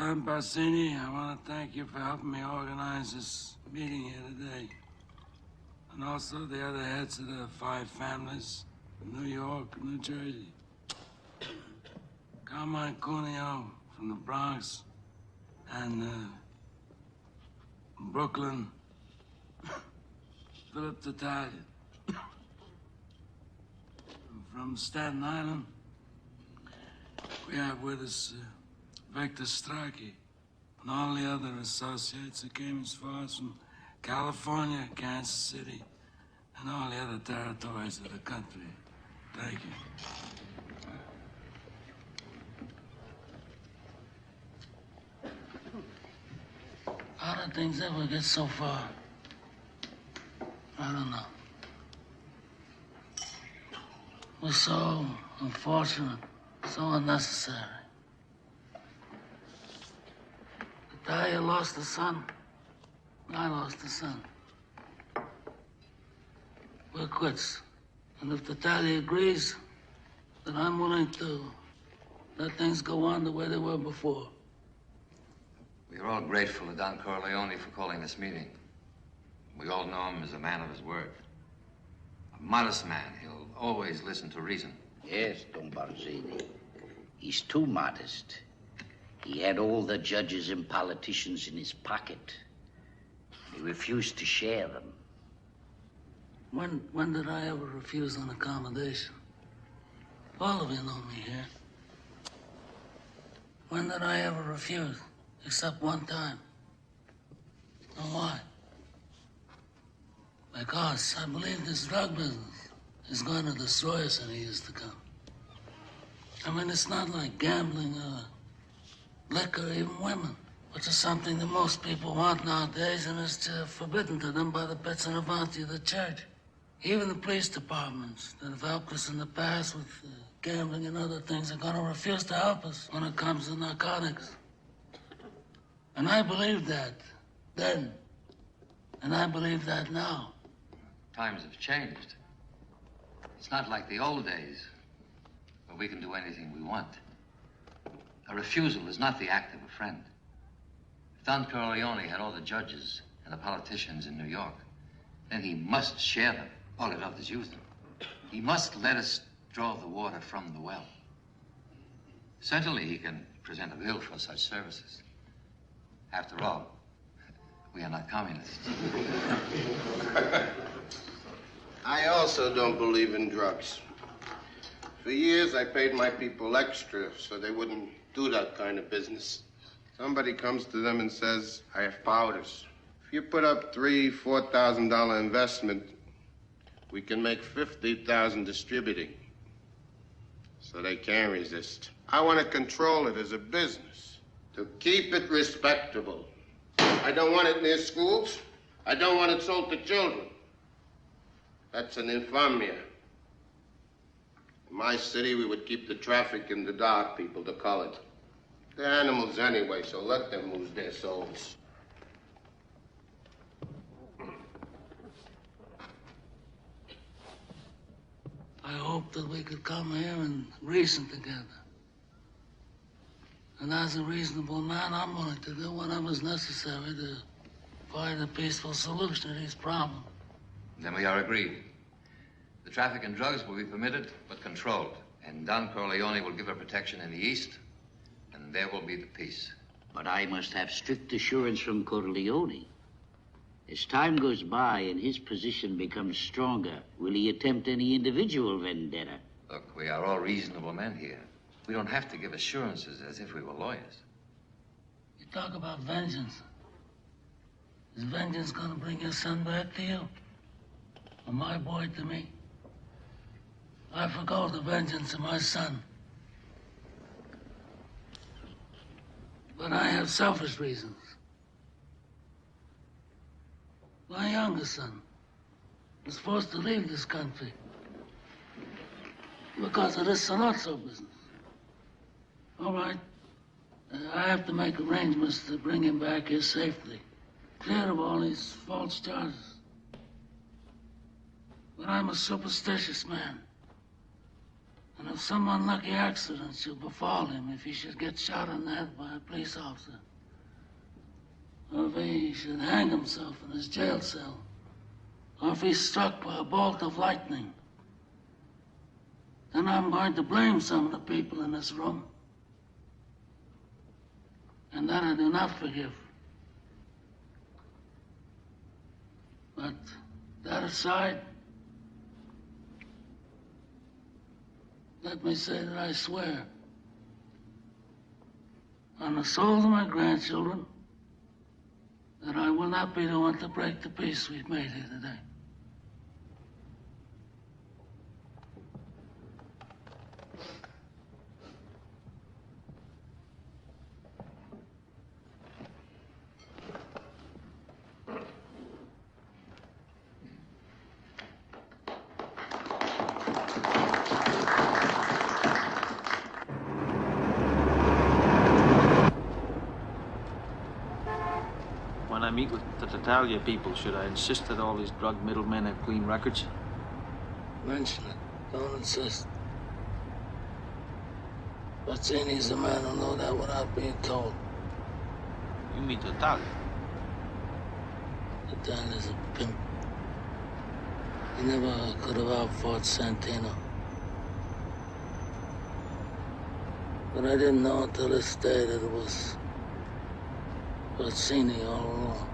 Lieutenant Bassini, I want to thank you for helping me organize this meeting here today. And also the other heads of the 5 families from New York, New Jersey. Carmine Cuneo from the Bronx and Brooklyn, Philip Tatalian. From Staten Island, we have with us Victor Strachey and all the other associates that came as far as from California, Kansas City, and all the other territories of the country. Thank you. How did things ever get so far? I don't know. It was so unfortunate, so unnecessary. Talia lost a son. I lost a son. We're quits. And if Talia agrees, then I'm willing to let things go on the way they were before. We're all grateful to Don Corleone for calling this meeting. We all know him as a man of his word. A modest man. He'll always listen to reason. Yes, Don Barzini. He's too modest. He had all the judges and politicians in his pocket. He refused to share them. When did I ever refuse an accommodation? All of you know me here. When did I ever refuse? Except one time. And why? Because I believe this drug business is going to destroy us in the years to come. I mean, it's not like gambling or liquor, even women, which is something that most people want nowadays and is forbidden to them by the bits and avanti of the church. Even the police departments that have helped us in the past with gambling and other things are going to refuse to help us when it comes to narcotics. And I believed that then, and I believe that now. Times have changed. It's not like the old days where we can do anything we want. A refusal is not the act of a friend. If Don Corleone had all the judges and the politicians in New York, then he must share them. All he loved is use them. He must let us draw the water from the well. Certainly he can present a bill for such services. After all, we are not communists. I also don't believe in drugs. For years, I paid my people extra so they wouldn't do that kind of business. Somebody comes to them and says, I have powders. If you put up $3,000, $4,000 investment, we can make $50,000 distributing. So they can't resist. I want to control it as a business, to keep it respectable. I don't want it near schools. I don't want it sold to children. That's an infamia. In my city, we would keep the traffic in the dark, people, the colored. They're animals anyway, so let them lose their souls. I hope that we could come here and reason together. And as a reasonable man, I'm willing to do whatever's necessary to find a peaceful solution to these problems. Then we are agreed. The traffic in drugs will be permitted, but controlled. And Don Corleone will give her protection in the East, and there will be the peace. But I must have strict assurance from Corleone. As time goes by and his position becomes stronger, will he attempt any individual vendetta? Look, we are all reasonable men here. We don't have to give assurances as if we were lawyers. You talk about vengeance. Is vengeance gonna bring your son back to you? Or my boy to me? I forgo the vengeance of my son. But I have selfish reasons. My youngest son was forced to leave this country because of this Sonrası business. All right, I have to make arrangements to bring him back here safely, clear of all these false charges. But I'm a superstitious man. And if some unlucky accident should befall him, if he should get shot in the head by a police officer, or if he should hang himself in his jail cell, or if he's struck by a bolt of lightning, then I'm going to blame some of the people in this room. And that I do not forgive. But that aside, let me say that I swear on the souls of my grandchildren that I will not be the one to break the peace we've made here today. When I meet with the Tatalia people, should I insist that all these drug middlemen have clean records? Mention it. Don't insist. Bazzini's the man who know that without being told. You mean Tatalia? Tatalia's a pimp. He never could have outfought Santino. But I didn't know until this day that it was Bazzini all along.